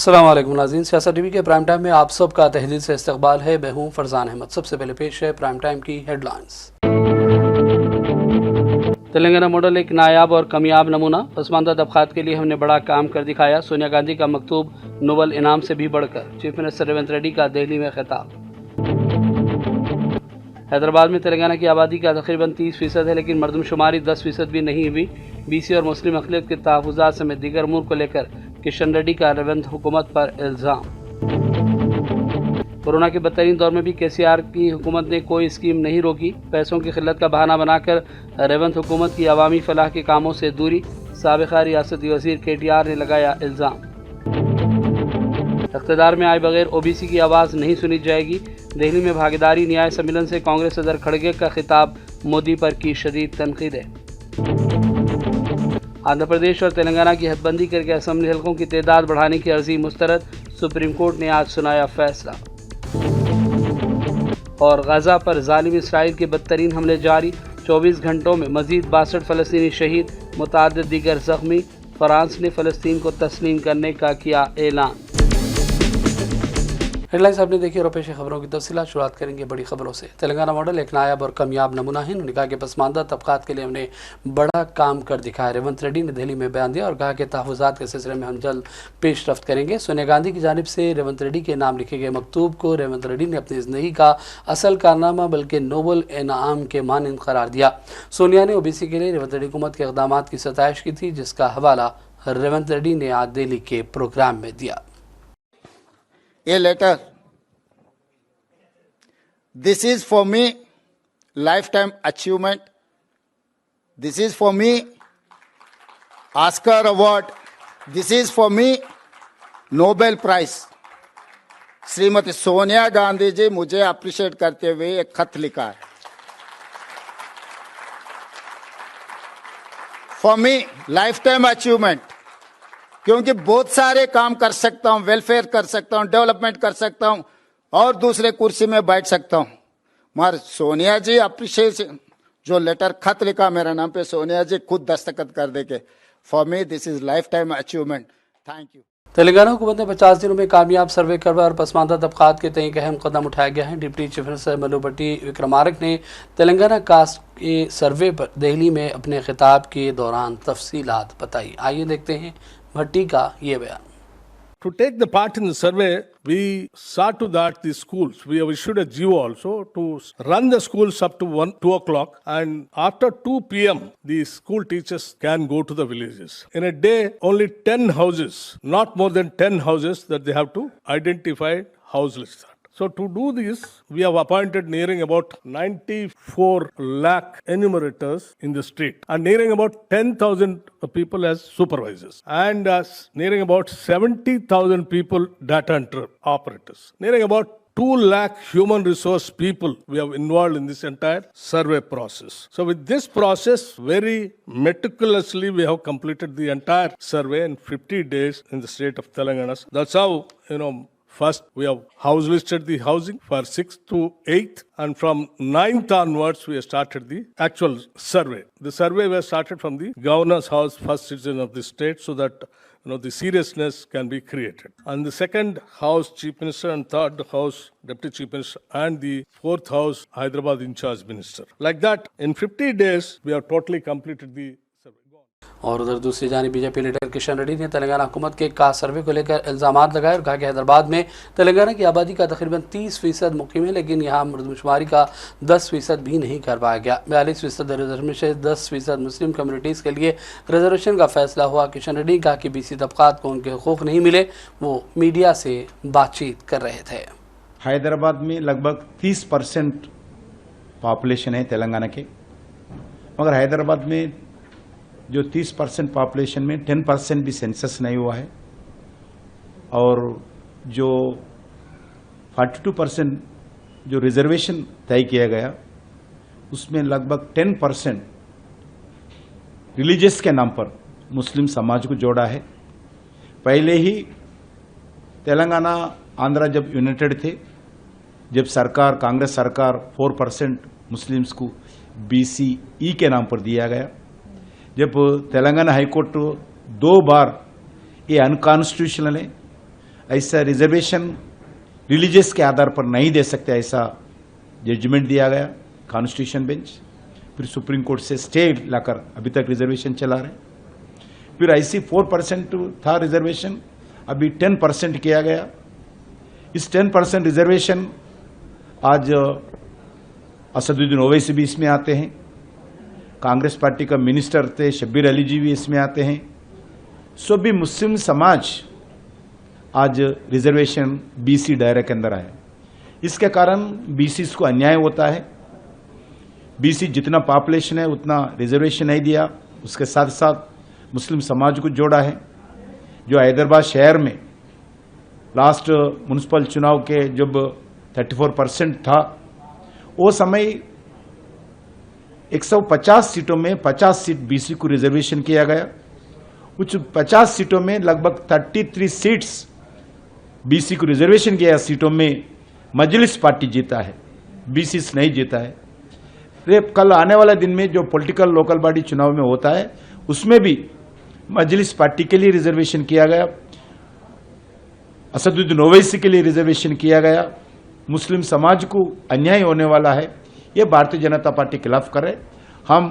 अस्सलाम वालेकुम नाज़रीन, सियासत टीवी के प्राइम टाइम में आप सबका तहे दिल से इस्तकबाल है। मैं हूं फरजान अहमद। सबसे पहले पेश है प्राइम टाइम की हेडलाइंस। तेलंगाना मॉडल एक नायाब और कामयाब नमूना, पसमानदा तबकात के लिए हमने बड़ा काम कर दिखाया। सोनिया गांधी का मकतूब नोबल इनाम से भी बढ़कर, चीफ मिनिस्टर रेवंत रेड्डी का दिल्ली में खिताब। हैदराबाद में तेलंगाना की आबादी का तकरीबन 30% है, लेकिन मरदमशुमारी 10% भी नहीं हुई। बीसी और मुस्लिम अक़लियत के तहफ़्फ़ुज़ात समेत दीगर अमूर को लेकर किशन रेड्डी का रेवंत हुकूमत पर इल्ज़ाम। कोरोना के बदतरीन दौर में भी केसीआर की हुकूमत ने कोई स्कीम नहीं रोकी। पैसों की किल्लत का बहाना बनाकर रेवंत हुकूमत की अवामी फलाह के कामों से दूरी, साबिक़ा रियासती वज़ीर KTR ने लगाया इल्ज़ाम। इक़्तिदार में आए बगैर OBC की आवाज़ नहीं सुनी जाएगी। दिल्ली में भागीदारी न्याय सम्मेलन से कांग्रेस सदर खड़गे का खिताब, मोदी पर की शदीद तनकीदें। आंध्र प्रदेश और तेलंगाना की हदबंदी करके असम्बली हल्कों की तादाद बढ़ाने की अर्जी मुस्तरद, सुप्रीम कोर्ट ने आज सुनाया फैसला। और गजा पर जालिम इसराइल के बदतरीन हमले जारी, 24 घंटों में मजीद 62 फ़लस्तीनी शहीद, मुतअद्दिद दीगर ज़ख्मी। फ्रांस ने फ़लस्तीन को तस्लीम करने का किया ऐलान। हेडलाइंस आपने देखी और पेश खबरों की तफसीलात शुरुआत करेंगे बड़ी खबरों से। तेलंगाना मॉडल एक नायाब और कामयाब नमूना है। उन्होंने कहा कि पसमानदा तबकात के लिए हमने बड़ा काम कर दिखाया। रेवंत रेड्डी ने दिल्ली में बयान दिया और कहा कि तहफ़्फ़ुज़ात के सिलसिले में हम जल्द पेशरफ्त करेंगे। सोनिया गांधी की जानिब से रेवंत रेड्डी के नाम लिखे गए मकतूब को रेवंत रेड्डी ने अपनी ज़िंदगी का असल कारनामा बल्कि नोबल इनाम के मानंद करार दिया। सोनिया ने OBC के लिए रेवंत रेड्डी हुकूमत के इक़दामात की सताइश की थी, जिसका हवाला रेवंत रेड्डी ने आज दिल्ली के प्रोग्राम में दिया। ये letter, this is for me lifetime achievement. This is for me Oscar award. This is for me Nobel Prize. Shrimati Sonia Gandhi ji मुझे अप्रिशिएट करते हुए एक खत लिखा है। For me lifetime achievement, क्योंकि बहुत सारे काम कर सकता हूं, वेलफेयर कर सकता हूं, डेवलपमेंट कर सकता हूं और दूसरे कुर्सी में बैठ सकता हूं, मगर सोनिया जी अप्रिशिएशन जो लेटर खत लिखा मेरा नाम पे, सोनिया जी खुद दस्तखत कर दे के for me this is life time achievement. Thank you. Telangana हुकूमत ने 50 दिनों में कामयाब सर्वे करवा और पसमानदा तबकात के तय एक अहम कदम उठाया गया है। डिप्टी चीफ मिनिस्टर मल्लू भट्टी विक्रमार्क ने तेलंगाना कास्ट के सर्वे पर दिल्ली में अपने खिताब के दौरान तफसीलात बताई। आइए देखते हैं भट्टी का ये बयान। To take the part in the survey, we saw to that the schools. We have issued a GO also to run the schools up to 2 o'clock, and after 2 p.m. the school teachers can go to the villages. In a day, only 10 houses, not more than 10 houses that they have to identify house list. So to do this, we have appointed nearing about 94 lakh enumerators in the street and nearing about 10,000 people as supervisors and nearing about 70,000 people data entry operators. Nearing about 2 lakh human resource people we have involved in this entire survey process. So with this process, very meticulously we have completed the entire survey in 50 days in the state of Telangana. That's how, first, we have house listed the housing for 6th to 8th, and from 9th onwards, we have started the actual survey. The survey was started from the governor's house, first citizen of the state, so that the seriousness can be created. And the second house, chief minister, and third house, deputy chief minister, and the fourth house, Hyderabad in charge minister. Like that, in 50 days, we have totally completed the survey. और उधर दूसरी जानिब BJP leader Kishan Reddy ने तेलंगाना हुकूमत के cast सर्वे को लेकर इल्ज़ामात लगाए और कहा कि हैदराबाद में तेलंगाना की आबादी का तकरीबन 30% मुकीम है, लेकिन यहाँ मरदमशुमारी का 10% भी नहीं करवाया गया। 42% रिजर्वेशन, 10% मुस्लिम कम्युनिटीज़ के लिए रिजर्वेशन का फैसला हुआ। किशन रेड्डी ने कहा कि BC तबकात को उनके हुकूक नहीं मिले। वो मीडिया से बातचीत कर रहे थे। हैदराबाद में लगभग 30% पॉपुलेशन है तेलंगाना के, मगर हैदराबाद में जो 30% पॉपुलेशन में 10% भी सेंसस नहीं हुआ है और जो 42% जो रिजर्वेशन तय किया गया उसमें लगभग 10% रिलीजियस के नाम पर मुस्लिम समाज को जोड़ा है। पहले ही तेलंगाना आंध्रा जब यूनाइटेड थे, जब सरकार कांग्रेस सरकार 4% मुस्लिम्स को BCE के नाम पर दिया गया, जब तेलंगाना हाईकोर्ट 2 बार ये अनकॉन्स्टिट्यूशनल है ऐसा रिजर्वेशन रिलीजियस के आधार पर नहीं दे सकते, ऐसा जजमेंट दिया गया कॉन्स्टिट्यूशन बेंच। फिर सुप्रीम कोर्ट से स्टे लाकर अभी तक रिजर्वेशन चला रहे। फिर ऐसी 4% था रिजर्वेशन, अभी 10% किया गया। इस 10% रिजर्वेशन आज असदुद्दीन ओवैसी भी इसमें आते हैं, कांग्रेस पार्टी का मिनिस्टर थे शब्बीर अली जी भी इसमें आते हैं। सो भी मुस्लिम समाज आज रिजर्वेशन बीसी दायरे के अंदर आए। इसके कारण बीसी को अन्याय होता है। बीसी जितना पॉपुलेशन है उतना रिजर्वेशन नहीं दिया, उसके साथ साथ मुस्लिम समाज को जोड़ा है। जो हैदराबाद शहर में लास्ट म्युनिसिपल चुनाव के जब 34% था, वो समय 150 सीटों में 50 सीट बीसी को रिजर्वेशन किया गया। कुछ 50 सीटों में लगभग 33 सीट्स बीसी को रिजर्वेशन किया सीटों में मजलिस पार्टी जीता है, बीसी नहीं जीता है। कल आने वाले दिन में जो पॉलिटिकल लोकल बॉडी चुनाव में होता है उसमें भी मजलिस पार्टी के लिए रिजर्वेशन किया गया, असदुद्दीन ओवैसी के लिए रिजर्वेशन किया गया। मुस्लिम समाज को अन्याय होने वाला है, ये भारतीय जनता पार्टी खिलाफ करे। हम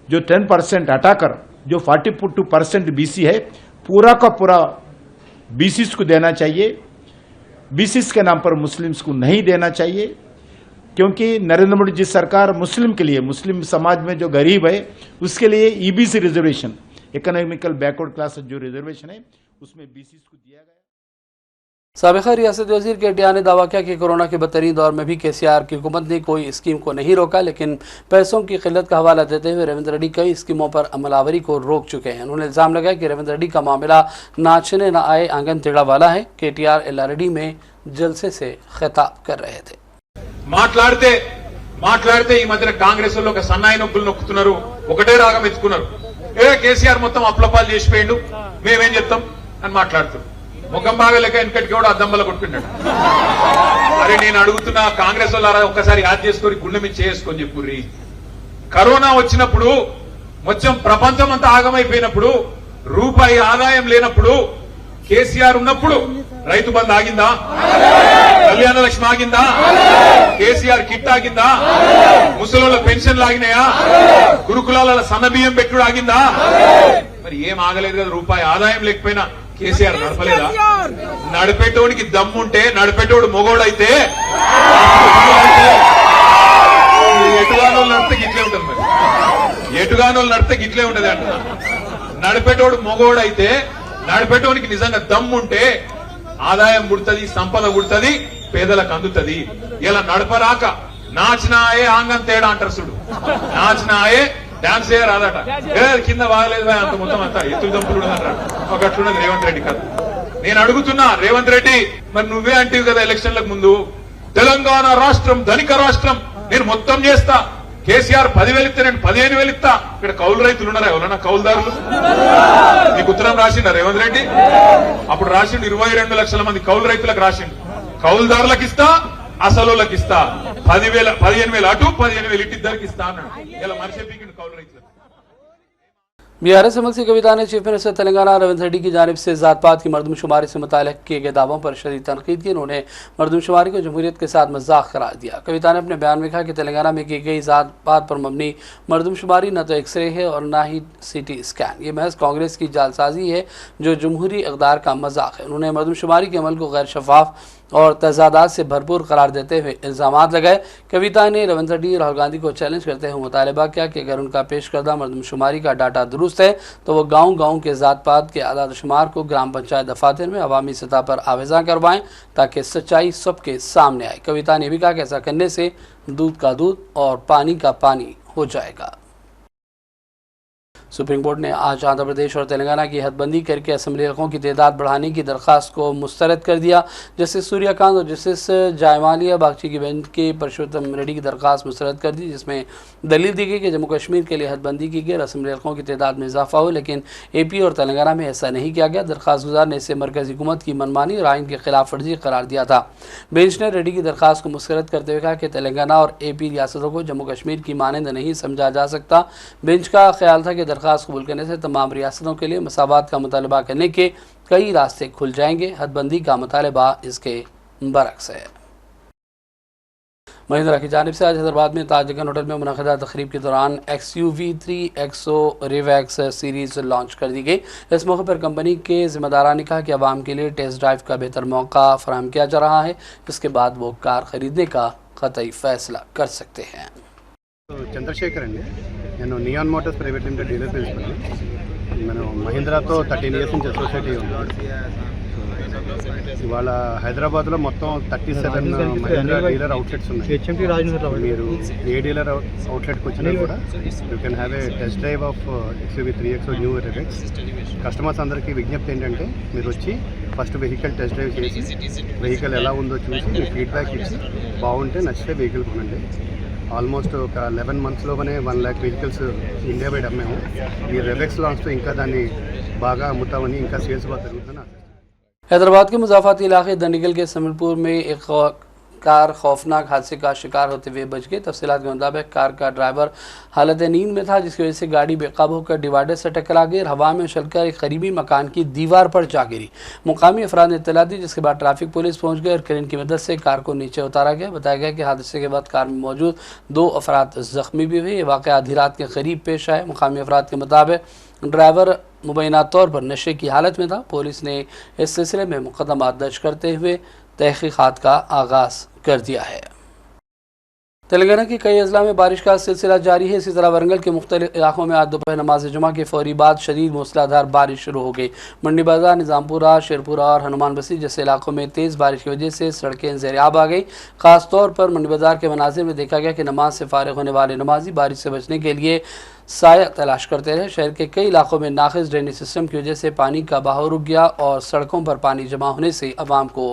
जो 10% हटाकर जो 42% बीसी है पूरा का पूरा बीसीस को देना चाहिए। बीसीस के नाम पर मुस्लिम्स को नहीं देना चाहिए, क्योंकि नरेंद्र मोदी जी सरकार मुस्लिम के लिए, मुस्लिम समाज में जो गरीब है उसके लिए EBC reservation, economical backward class जो रिजर्वेशन है उसमें बीसीस को दिया गया। साबिक़ा रियासती वज़ीर केटीआर ने दावा किया कि कोरोना के बदतरीन दौर में भी केसीआर की हुकूमत ने कोई स्कीम को नहीं रोका, लेकिन पैसों की किल्लत का हवाला देते हुए रेवंत रेड्डी कई स्कीमों पर अमलावरी को रोक चुके हैं। उन्होंने इल्ज़ाम लगाया कि रेवंत रेड्डी का मामला नाचने न आए आंगन टेढ़ा वाला है। केटीआर एल्लारेड्डी में जलसे से खिताब कर रहे थे। మాట్లాడితే ఈ మధ్యన కాంగ్రెస్ వాళ్ళు ఒక సన్నాయి నొప్పులు నొక్కుతున్నారు, ఒకటే రాగం ఎత్తుకున్నారు. కేసీఆర్ మొత్తం అప్లపాలు చేసిపోయిండు, మేమేం చెప్తాం అని మాట్లాడుతున్నారు. ముఖం బాగా లెక్క వెనకటికి కూడా అద్దంబల కొట్టుకున్నాడు. అరే నేను అడుగుతున్నా కాంగ్రెస్ వాళ్ళు ఒక్కసారి యాద్ చేసుకొని గుండె మీద చేసుకొని చెప్పుర్రి. కరోనా వచ్చినప్పుడు మొత్తం ప్రపంచం అంతా ఆగమైపోయినప్పుడు రూపాయి ఆదాయం లేనప్పుడు కేసీఆర్ ఉన్నప్పుడు రైతు బంధు ఆగిందా? కళ్యాణ లక్ష్మి ఆగిందా? కేసీఆర్ కిట్ ఆగిందా? ముసలోళ్ళ పెన్షన్లు ఆగినాయా? గురుకులాల సన్నబియ్యం పెట్టుడు ఆగిందా? మరి ఏం ఆగలేదు కదా. రూపాయి ఆదాయం లేకపోయినా కేసీఆర్ నడపలేదా? నడిపేటోడికి దమ్ముంటే, నడిపేటోడు మొగోడైతే ఎటుగానోళ్ళు నడితే గిట్లే ఉంటుంది. మరి ఎటుగానోళ్ళు నడితే గిట్లే ఉంటది అంటున్నా. నడిపేటోడు మొగోడైతే, నడిపేటోనికి నిజంగా దమ్ముంటే ఆదాయం పుడుతుంది, సంపద పుడుతుంది, పేదలకు అందుతుంది. ఇలా నడపరాక నాచినాయే ఆంగం తేడా అంటారు చూడు. నాచినాయే డాన్స్ చేయరాదట, కింద బాగలేదు అంత మొత్తం అంతా ఎత్తు దంపులు అంటారు. ఒకట్లున్నది రేవంత్ రెడ్డి కథ. నేను అడుగుతున్నా రేవంత్ రెడ్డి, మరి నువ్వే అంటివి కదా ఎలక్షన్లకు ముందు, తెలంగాణ రాష్ట్రం ధనిక రాష్ట్రం, నేను మొత్తం చేస్తా. కేసీఆర్ 10,000 ఇస్తే నేను 15,000 ఇస్తా. ఇక్కడ కౌలు రైతులు ఉన్నారా? ఎవరన్నా కౌలుదారులు? నీకు ఉత్తరం రాసిండా రేవంత్ రెడ్డి? అప్పుడు రాసిండు 22 లక్షల మంది కౌలు రైతులకు రాసిండు. కౌలుదారులకు ఇస్తా, అసలులకు ఇస్తా. 15,000 అటు 15,000 ఇటు ఇద్దరికి ఇస్తా అన్నాడు. ఇలా మనిషి పీకిండు కౌలు రైతులకు. बीआरएस अमल की कविता ने चीफ मिनिस्टर तेलंगाना रेवंत रेड्डी की जानिब से जात पात की मरदमशुमारी से मुताल्लिक़ किए गए दावों पर शदीद तनकीद की। उन्होंने मरदमशुमारी को जमहूरियत के साथ मजाक करार दिया। कविता ने अपने बयान में कहा कि तेलंगाना में की गई जात पात पर मबनी मरदमशुमारी न तो एक्सरे है और न ही CT स्कैन, ये महज कांग्रेस की जालसाजी है जो जमहूरी इक़दार का मजाक है। उन्होंने मरदमशुमारी के अमल को गैर शफाफ और तजादात से भरपूर करार देते हुए इल्ज़ामात लगाए। कविता ने रेवंत रेड्डी राहुल गांधी को चैलेंज करते हुए मुतालबा किया कि अगर उनका पेश करदा मरदमशुमारी का डाटा दुरुस्त है तो वो गाँव-गाँव के ज़ात पात के आदाद शुमार को ग्राम पंचायत दफातर में अवामी सतह पर आवेज़ा करवाएं ताकि सच्चाई सबके सामने आए। कविता ने भी कहा कि ऐसा करने से दूध का दूध और पानी का पानी हो जाएगा। सुप्रीम कोर्ट ने आज आंध्र प्रदेश और तेलंगाना की हदबंदी करके असम्बली हलकों की तादाद बढ़ाने की दरख्वास्त को मुस्तरद कर दिया। जस्टिस सूर्यकांत और जस्टिस जायमालिया बागची की बेंच के परशुत्तम रेड्डी की दरख्वास्त मुस्तरद कर दी, जिसमें दलील दी गई कि जम्मू कश्मीर के लिए हदबंदी की गई, असम्बली हलकों की तादाद में इजाफा हो, लेकिन AP और तेलंगाना में ऐसा नहीं किया गया। दरख्वास्त गुजार ने इसे मरकज़ी हुकूमत की मनमानी और आइन की खिलाफ वर्जी करार दिया था। बेंच ने रेड्डी की दरख्वास्त को मुस्तरद करते हुए कहा कि तेलंगाना और AP रियासतों को जम्मू कश्मीर की मानंद नहीं समझा जा सकता। बेंच का ख्याल था कि दरख्वास्त कबूल करने से तमाम रियासतों के लिए मसावत का मुतालबा करने के कई रास्ते खुल जाएंगे। हदबंदी का मुतालबा इसके बरक्स है। महिंद्रा की जानिब से आज हैदराबाद में ताजगन होटल में मुनक़दा तकरीब के दौरान XUV 3XO रिवैक्स सीरीज़ लॉन्च कर दी गई। इस मौके पर कंपनी के ज़िम्मेदारान ने कहा कि आवाम के लिए टेस्ट ड्राइव का बेहतर मौका फराहम किया जा रहा है, इसके बाद वो कार खरीदने का कतई फैसला कर सकते हैं। చంద్రశేఖర్ అండి, నేను Neon Motors private limited dealer principal. మనం మహీంద్రాతో 13 ఇయర్స్ నుంచి అసోసియేట్ అయ్యి ఉన్నాం. ఇవాళ హైదరాబాద్లో మొత్తం 37 మహీంద్రా డీలర్ అవుట్లెట్స్ ఉన్నాయి. మీరు ఏ డీలర్ అవుట్లెట్కి వచ్చినా కూడా you can have a test drive of XUV 3XO new Revx. Customers అందరికీ విజ్ఞప్తి ఏంటంటే మీరు వచ్చి ఫస్ట్ వెహికల్ టెస్ట్ డ్రైవ్ చేసి వెహికల్ ఎలా ఉందో చూసి మీ ఫీడ్బ్యాక్ ఇచ్చి బాగుంటే నచ్చితే వెహికల్ కొనండి. ఆల్మోస్ట్ ఒక 11 మంత్స్లోనే 1 लाख వెహికల్స్ ఇండియా వైడ్ అమ్మాము. ఈ రెవెక్స్ లాంచ్తో ఇంకా దాన్ని బాగా అమ్ముతామని ఇంకా సేల్స్ బాగా జరుగుతుంది. हैदराबाद के मुज़ाफ़ाती इलाके दंडीगल के समलपुर में एक कार खौफनाक हादसे का शिकार होते हुए बच गई। तफसीलात के मुताबिक कार का ड्राइवर हालत नींद में था, जिसकी वजह से गाड़ी बेकाबू होकर डिवाइडर से टकरा गई। हवा में उछलकर एक करीबी मकान की दीवार पर जा गिरी। मुकामी अफराद ने इत्तला दी, जिसके बाद ट्रैफिक पुलिस पहुंच गई और क्रेन की मदद से कार को नीचे उतारा गया। बताया गया कि हादसे के बाद कार में मौजूद 2 अफराद जख्मी भी हुए। ये वाक़या आधी रात के करीब पेश आया। मुकामी अफराद के मुताबिक ड्राइवर मुबैना तौर पर नशे की हालत में था। पुलिस ने इस सिलसिले में मुकदमा दर्ज करते हुए तहकीकात का आगाज़ कर दिया है। तेलंगाना के कई अजला में बारिश का सिलसिला जारी है। इसी तरह वरंगल के मुख्तलिफ इलाकों में आज दोपहर नमाज जुमा के फौरी बाद शदीद मूसलाधार बारिश शुरू हो गई। मंडी बाजार, निज़ामपुरा, शेरपुरा और हनुमान बस्ती जैसे इलाकों में तेज़ बारिश की वजह से सड़कें ज़ेर-आब आ गई। ख़ासतौर पर मंडी बाजार के मनाजिर में देखा गया कि नमाज से फारिग होने वाले नमाजी बारिश से बचने के लिए साया तलाश करते रहे। शहर के कई इलाकों में नाक़िस ड्रेनेज सिस्टम की वजह से पानी का बहाव रुक गया और सड़कों पर पानी जमा होने से आवाम को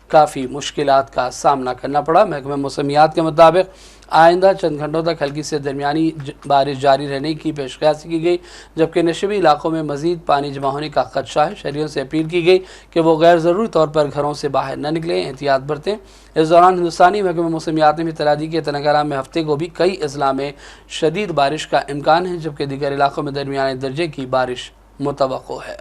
काफ़ी मुश्किलात का सामना करना पड़ा। महकमे मौसमियात के मुताबिक आइंदा चंद घंटों तक हल्की से दरमियानी बारिश जारी रहने की पेशकश की गई, जबकि नशबी इलाकों में मजीद पानी जमा होने का खदशा है। शहरियों से अपील की गई कि वो गैर ज़रूरी तौर पर घरों से बाहर न निकलें, एहतियात बरतें। इस दौरान हिंदुस्तानी महकमे मौसमियात ने भी इत्तला दी कि तेलंगाना में हफ्ते को भी कई अजला में शदीद बारिश का इम्कान है, जबकि दीगर इलाकों में दरमियाने दर्जे की बारिश मुतवक्को है।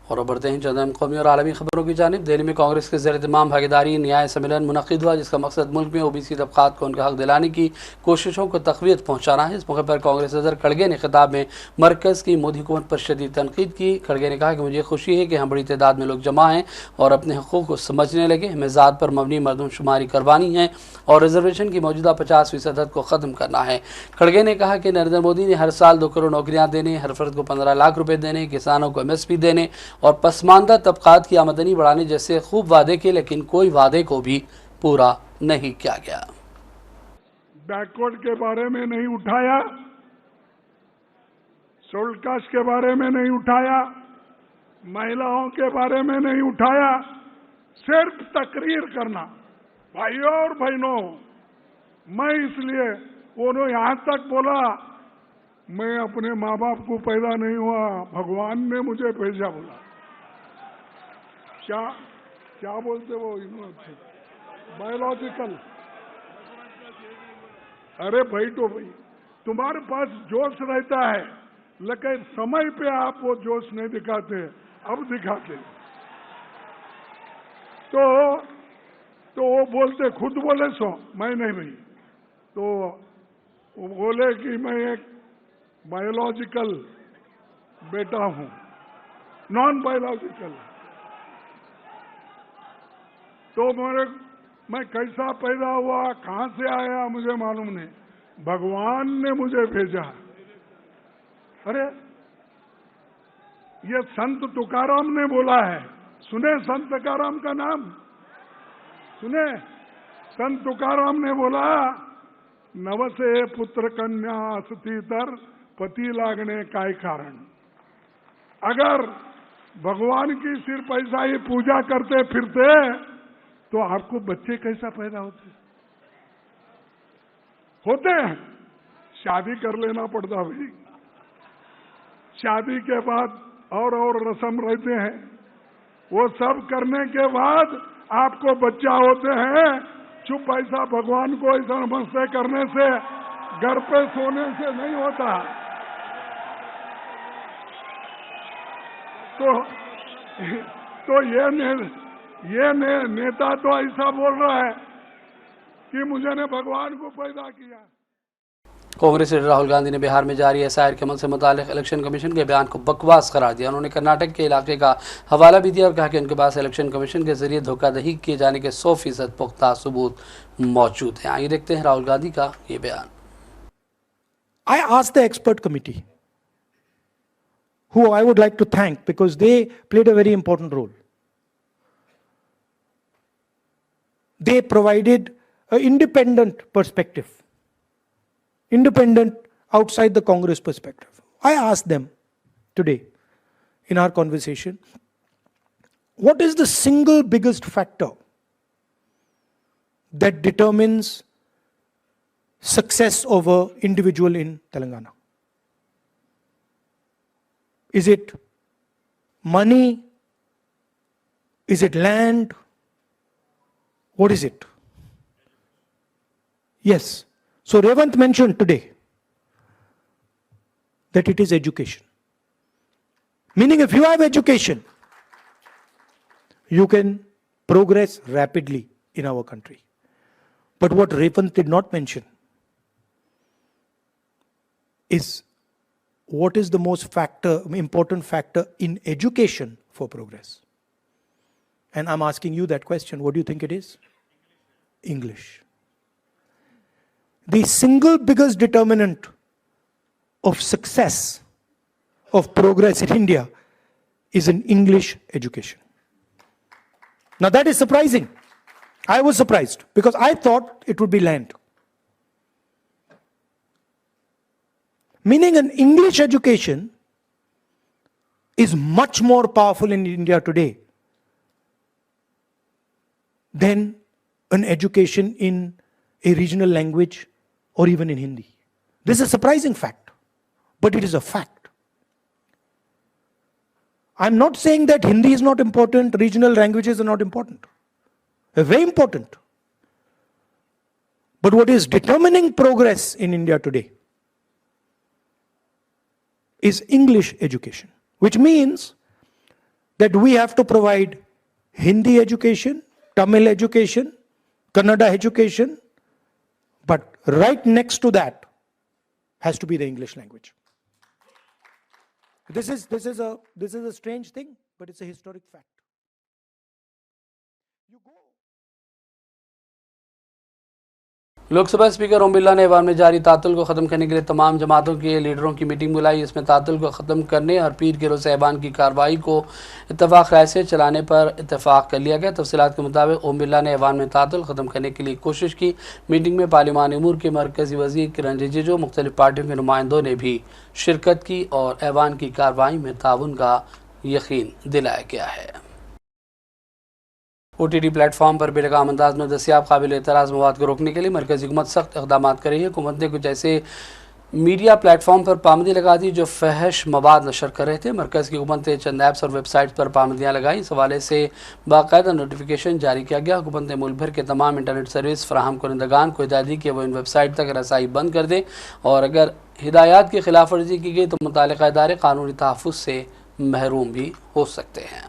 और बढ़ते हैं चंद कौमी और आलमी खबरों की जानिब। दिल्ली में कांग्रेस के ज़ेर-ए-तमाम भागीदारी न्याय सम्मेलन मुनक़िद हुआ, जिसका मकसद मुल्क में ओबीसी तबक़ात को उनका हक दिलाने की कोशिशों को तक़वियत पहुँचाना है। इस मौके पर कांग्रेस सदर खड़गे ने खिताब में मरकज़ की मोदी हुकूमत पर शदीद तनकीद की। खड़गे ने कहा कि मुझे खुशी है कि हम बड़ी तादाद में लोग जमा हैं और अपने हक़ूक़ को समझने लगे। हमें ज़ात पर मबनी मरदमशुमारी करवानी है और रिजर्वेशन की मौजूदा 50% हद को ख़त्म करना है। खड़गे ने कहा कि नरेंद्र मोदी ने हर साल 2 करोड़ नौकरियाँ देने, हर फर्द को 15 लाख रुपये देने, किसानों को MSP देने और पसमानदा तबकात की आमदनी बढ़ाने जैसे खूब वादे किए, लेकिन कोई वादे को भी पूरा नहीं किया गया। बैकवर्ड के बारे में नहीं उठाया, शेड्यूल्ड कास्ट के बारे में नहीं उठाया, महिलाओं के बारे में नहीं उठाया, सिर्फ तकरीर करना। भाइयों और बहनों, मैं इसलिए उन्होंने यहां तक बोला, मैं अपने माँ बाप को पैदा नहीं हुआ, भगवान ने मुझे भेजा। बोला क्या बोलते वो बायोलॉजिकल। अरे भाई, तो भाई तुम्हारे पास जोश रहता है, लेकिन समय पे आप वो जोश नहीं दिखाते, अब दिखाते। तो वो बोलते, खुद बोले सो, मैं नहीं भाई। तो वो बोले कि मैं एक बायोलॉजिकल बेटा हूं, नॉन बायोलॉजिकल। तो मैं कैसा पैदा हुआ, कहां से आया, मुझे मालूम नहीं, भगवान ने मुझे भेजा। अरे ये संत तुकाराम ने बोला है, सुने संत तुकाराम का नाम सुने? संत तुकाराम ने बोला, नवसे पुत्र कन्या असती तर पति लागने काय कारण। अगर भगवान की सिर्फ ऐसा ही पूजा करते फिरते तो आपको बच्चे कैसा पैदा होते हैं? शादी कर लेना पड़ता भाई। शादी के बाद और रस्म रहते हैं, वो सब करने के बाद आपको बच्चा होते हैं। चुप ऐसा भगवान को ऐसा नमस्ते करने से घर पे सोने से नहीं होता। तो ये नेता तो ऐसा बोल रहा है कि मुझे ने भगवान को पैदा किया। कांग्रेस लीडर राहुल गांधी ने बिहार में जारी एसआईआर के अमल से मुतालिक इलेक्शन कमीशन के बयान को बकवास करार दिया। उन्होंने कर्नाटक के इलाके का हवाला भी दिया और कहा कि उनके पास इलेक्शन कमीशन के जरिए धोखाधड़ी किए जाने के 100% पुख्ता सबूत मौजूद हैं। आइए देखते हैं राहुल गांधी का ये बयान। I asked the expert committee, who I would like to thank because they played a very important role. They provided an independent perspective, independent outside the Congress perspective. I asked them today in our conversation, what is the single biggest factor that determines success of an individual in Telangana? Is it money? Is it land? What is it? Yes. So Revant mentioned today that it is education. Meaning if you have education, you can progress rapidly in our country. But what Revant did not mention is what is the most important factor in education for progress. And I'm asking you that question. What do you think it is? English. The single biggest determinant of success, of progress in India is an English education. Now that is surprising. I was surprised because I thought it would be land. Meaning an English education is much more powerful in India today than an education in a regional language or even in Hindi. This is a surprising fact, but it is a fact. I'm not saying that Hindi is not important, regional languages are not important. They're very important. But what is determining progress in India today is English education, which means that we have to provide Hindi education, Tamil education, Kannada education, but right next to that has to be the English language. This is a strange thing, but it's a historic fact. You go. Lok Sabha speaker Om Birla ने ऐवान में जारी तातुल को ख़त्म करने के लिए तमाम जमातों के लीडरों की मीटिंग बुलाई। इसमें तातुल को ख़त्म करने और पीर के रोज़ ऐवान की कार्रवाई को इत्तफाक राय से चलाने पर इत्तफाक कर लिया गया। तफसीलात के मुताबिक ओम बिरला ने ऐवान में तातुल ख़त्म करने के लिए कोशिश की। मीटिंग में पार्लिमानी उमूर के मरकज़ी वज़ीर किरण रिजिजू, मुख्तलिफ़ पार्टियों के नुमाइंदों ने भी शिरकत की और ऐवान की कार्रवाई में ताउन का यकीन दिलाया गया है। OTT प्लेटफॉर्म पर बेलगाम अंदाज में दस्तियाब काबिल एतराज़ मवाद को रोकने के लिए मरकज़ी हुकूमत सख्त इक़दाम कर रही है। हुकूमत ने कुछ ऐसे मीडिया प्लेटफॉर्म पर पाबंदी लगा दी जो फहश मवाद नशर कर रहे थे। मरकज़ की हुकूमत ने चंद ऐप्स और वेबसाइट पर पाबंदियाँ लगाई। इस हवाले से बाकायदा नोटिफिकेशन जारी किया गया। हुकूमत ने मुल्क भर के तमाम इंटरनेट सर्विस फराहम करंदगान को हिदायत दी कि वो इन वेबसाइट तक रसाई बंद कर दें और अगर हिदायत की खिलाफ वर्जी की गई तो मुताल्लिक़ा इदारे कानूनी तहफ़्फ़ुज़ से महरूम भी हो सकते हैं।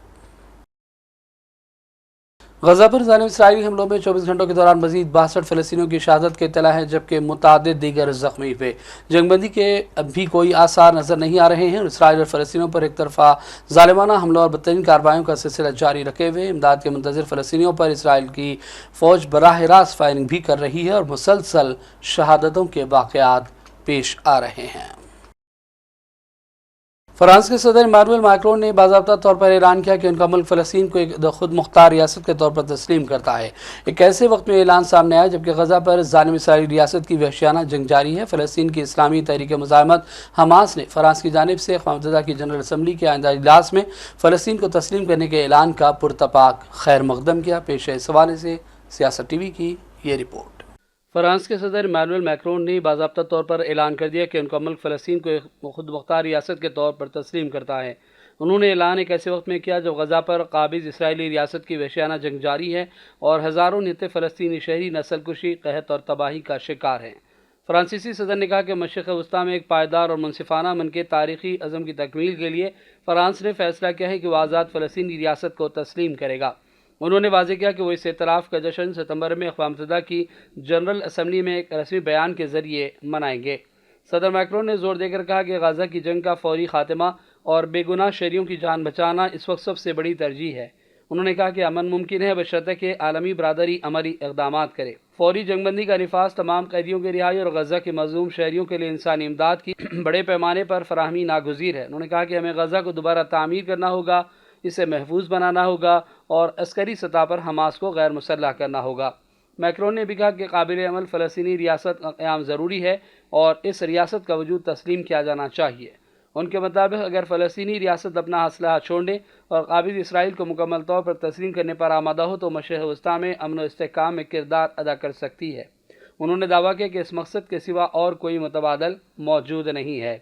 गजा पर जानिब इसराइली हमलों में 24 घंटों के दौरान मजीद 62 फ़लस्तीनियों की शहादत के इत्तला है, जबकि मुतादिद दीगर ज़ख्मी हुए। जंगबंदी के अब भी कोई आसार नज़र नहीं आ रहे हैं और इसराइल और फ़लस्तीनियों पर एक तरफा ज़ालिमाना हमलों और बदतरीन कार्रवाइयों का सिलसिला जारी रखे हुए इमदाद के मुंतज़िर फ़लस्तीनियों पर इसराइल की फ़ौज बराह रास्त फायरिंग भी कर रही है और मुसलसल शहादतों के वाक़यात पेश आ रहे हैं। फ्रांस के सदर इमानुएल मैक्रोन ने बाज़ाब्ता तौर पर ऐलान किया कि उनका मुल्क फ़लस्तीन को एक खुद मुख्तार रियासत के तौर पर तस्लीम करता है। एक ऐसे वक्त में ऐलान सामने आया जबकि गजा पर जानिब इसराइली रियासत की वहशियाना जंग जारी है। फ़लस्तीन की इस्लामी तहरीक मुज़ाहमत हमास ने फ्रांस की जानिब से अक़वाम मुत्तहिदा की जनरल असम्बली के आइंदा इजलास में फ़लस्तीन को तस्लीम करने के ऐलान का पुरतपाक खैर मकदम किया। पेश है इस हवाले से सियासत TV की ये रिपोर्ट। फ्रांस के सदर इमानुएल मैक्रोन ने बाज़ाब्ता तौर पर ऐलान कर दिया कि उनका मुल्क फ़लस्तीन को एक खुद मुख्तार रियासत के तौर पर तस्लीम करता है। उन्होंने ऐलान एक ऐसे वक्त में किया जब गजा पर काबिज़ इसराइली रियासत की वहशियाना जंग जारी है और हज़ारों निहत्ते फ़लस्तीनी शहरी नस्लकुशी, कहत और तबाही का शिकार हैं। फ्रांसीसी सदर ने कहा कि मशरिक़ वस्ता में एक पायदार और मुनसिफाना अमन के तारीखी अज़म की तकमील के लिए फ़रांस ने फ़ैसला किया है कि वह आज़ाद फ़लस्तीनी रियासत को तस्लीम करेगा। उन्होंने वाज़े किया कि वो इस एतराफ़ का जश्न सितंबर में अक़वाम मुत्तहिदा की जनरल असम्बली में एक रस्मी बयान के ज़रिए मनाएंगे। सदर मैक्रोन ने जोर देकर कहा कि गाज़ा की जंग का फौरी ख़ात्मा और बेगुनाह शहरियों की जान बचाना इस वक्त सबसे बड़ी तरजीह है। उन्होंने कहा कि अमन मुमकिन है बशर्ते कि आलमी बरादरी अमली इक़दाम करे। फौरी जंगबंदी का निफाज तमाम कैदियों की रिहाई और गज़ा के मज़लूम शहरियों के लिए इंसानी इमदाद की बड़े पैमाने पर फराहमी नागुज़ीर है। उन्होंने कहा कि हमें गज़ा को दोबारा तामीर करना होगा, इसे महफूज बनाना होगा और अस्करी सतह पर हमास को गैर मुसल्लह करना होगा। मैक्रोन ने भी कहा कि काबिल अमल फ़लस्तीनी रियासत का क़याम ज़रूरी है और इस रियासत का वजूद तस्लीम किया जाना चाहिए। उनके मुताबिक अगर फ़लस्तीनी रियासत अपना असलहा छोड़ दे और काबिल इसराइल को मुकम्मल तौर पर तस्लीम करने पर आमादा हो तो मशरिक़ वस्ता में अमन व इस्तेहकाम में किरदार अदा कर सकती है। उन्होंने दावा किया कि इस मकसद के सिवा और कोई मुतबादल मौजूद नहीं है।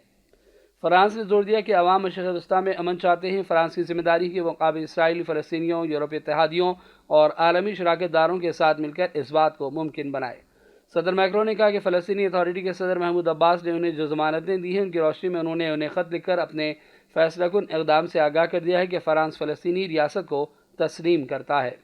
फ़रांस ने जोर दिया कि अवाम मशरिक़ वस्ता में अमन चाहते हैं। फ़रांस की जिम्मेदारी की वो काबिल इसराइली फ़लस्तीनियों, यूरोपीय इत्तेहादियों और आलमी शराकतदारों के साथ मिलकर इस बात को मुमकिन बनाए। सदर मैक्रोन ने कहा कि फ़लस्तीनी अथॉरिटी के सदर महमूद अब्बास ने उन्हें जो ज़मानतें दी हैं उनकी रोशनी में उन्होंने उन्हें ख़त लिखकर अपने फ़ैसलाकुन इक़दाम से आगाह कर दिया है कि फ़रांस फ़लस्तीनी रियासत को तस्लीम करता है।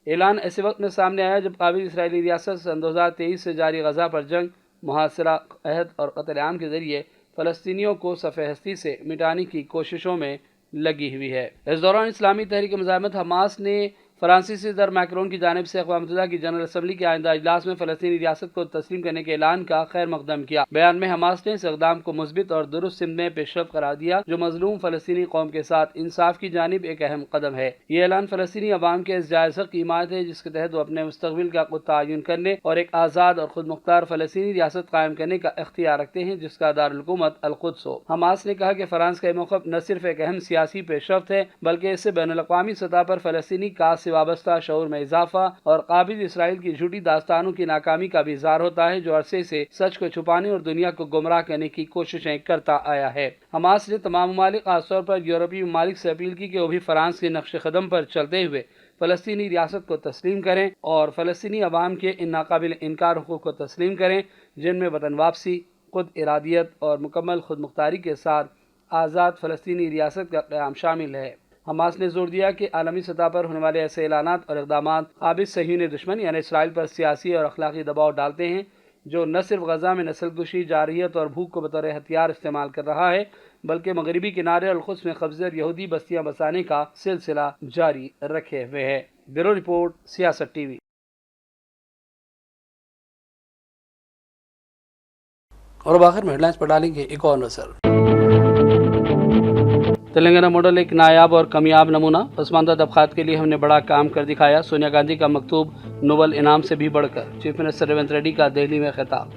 ऐलान ऐसे वक्त में सामने आया जब काबिल इसराइली रियासत सन 2023 से जारी गज़ा पर जंग, मुहासरा, अहद और क़त्ल-ए-आम के ज़रिए फ़लस्तीनियों को सफ़े हस्ती से मिटाने की कोशिशों में लगी हुई है। इस दौरान इस्लामी तहरीक मुज़ाहमत हमास ने फ्रांसीसी सदर मैक्रोन की जानिब से अक़वाम मुत्तहिदा की जनरल असम्बली के आइंदा इजलास में फ़लस्तीनी रियासत को तस्लीम करने के ऐलान का खैर मकदम किया। बयान में हमास ने इस इक़दाम को मुस्बित और दुरुस्त सिमत में पेशरफ़्त करार दिया जो मज़लूम फ़लस्तीनी कौम के साथ इंसाफ की जानिब एक अहम कदम है। ये ऐलान फ़लस्तीनी अवाम के इस जायज़ हक़ की हिमायत है जिसके तहत वो अपने मुस्तक़बिल का खुद तयन करने और एक आज़ाद और खुद मुख्तार फ़लस्तीनी रियासत कायम करने का इख्तियार रखते हैं जिसका दारुल हुकूमत अल-कुद्स हो। हमास ने कहा कि फ़रांस का मौक़िफ़ न सिर्फ एक अहम सियासी पेशरफ़्त है बल्कि इससे बैनुल अक़वामी सतह पर फ़लस्तीनी काज से वाबस्ता शऊर में इजाफा और काबिल इसराइल की झूठी दास्तानों की नाकामी का भी इज़हार होता है जो अरसे से सच को छुपाने और दुनिया को गुमराह करने की कोशिशें करता आया है। हमास ने तमाम ममालिक खासतौर पर यूरोपीय ममालिक से अपील की कि वो भी फ्रांस के नक्श कदम पर चलते हुए फ़लस्तीनी रियासत को तस्लीम करें और फ़लस्तीनी अवाम के इन नाकाबिल इनकार हुकूक़ को तस्लीम करें जिनमें वतन वापसी, खुद इरादियत और मुकम्मल खुद मुख्तारी के साथ आज़ाद फ़लस्तीनी रियासत का क़याम शामिल है। हमास ने जोर दिया कि आलमी सतह पर होने वाले ऐसे ऐलानात और इक़दामात काबिल सहीयूनी दुश्मन यानी इसराइल पर सियासी और अखलाकी दबाव डालते हैं जो न सिर्फ गज़ा में नस्लकुशी, जारहियत और भूख को बतौर हथियार इस्तेमाल कर रहा है बल्कि मगरबी किनारे और क़ुद्स में कब्ज़े और यहूदी बस्तियाँ बसाने का सिलसिला जारी रखे हुए है। ब्यूरो रिपोर्ट, सियासत टीवी। और अब आखिर में हेडलाइंस पर डालेंगे एक और नज़र। तेलंगाना मॉडल एक नायाब और कामयाब नमूना, पसमानदा तबक़ात के लिए हमने बड़ा काम कर दिखाया। सोनिया गांधी का मकतूब नोबल इनाम से भी बढ़कर, चीफ मिनिस्टर रेवंत रेड्डी का दिल्ली में खिताब।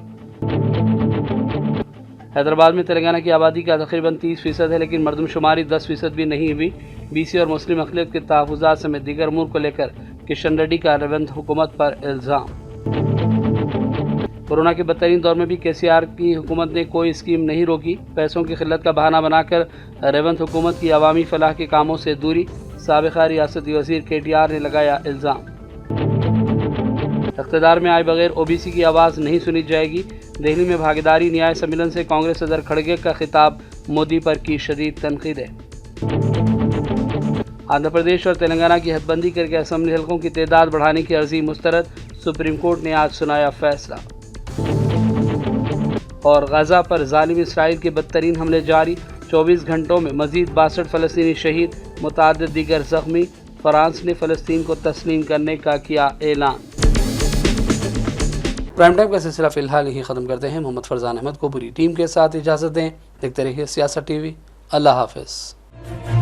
हैदराबाद में तेलंगाना की आबादी का तकरीबन 30% है लेकिन मरदमशुमारी 10% भी नहीं हुई। BC और मुस्लिम अक़लियत के तहफ़्फ़ुज़ात समेत दीगर अमूर को लेकर किशन रेड्डी का रेवंत हुकूमत पर इल्ज़ाम। कोरोना के बदतरीन दौर में भी KCR की हुकूमत ने कोई स्कीम नहीं रोकी। पैसों की किल्लत का बहाना बनाकर रेवंत हुकूमत की अवामी फलाह के कामों से दूरी, साबिक़ा रियासती वज़ीर KTR ने लगाया इल्ज़ाम। इक़्तिदार में आए बगैर OBC की आवाज़ नहीं सुनी जाएगी। दिल्ली में भागीदारी न्याय सम्मेलन से कांग्रेस सदर खड़गे का खिताब, मोदी पर की शदीद तनकीदें। आंध्र प्रदेश और तेलंगाना की हदबंदी करके असम्बली हल्कों की तादाद बढ़ाने की अर्जी मुस्तरद, सुप्रीम कोर्ट ने आज सुनाया फैसला। और गज़ा पर ज़ालिम इसराइल के बदतरीन हमले जारी, 24 घंटों में मज़ीद 62 फ़लस्तीनी शहीद, मुतअद्दिद दीगर ज़ख्मी। फ्रांस ने फ़लस्तीन को तस्लीम करने का किया ऐलान। प्राइम टाइम का सिलसिला फ़िलहाल यही ख़त्म करते हैं। मोहम्मद फरजान अहमद को पूरी टीम के साथ इजाज़त दें। देखते रहिए सियासत TV। अल्लाह हाफ़िज़।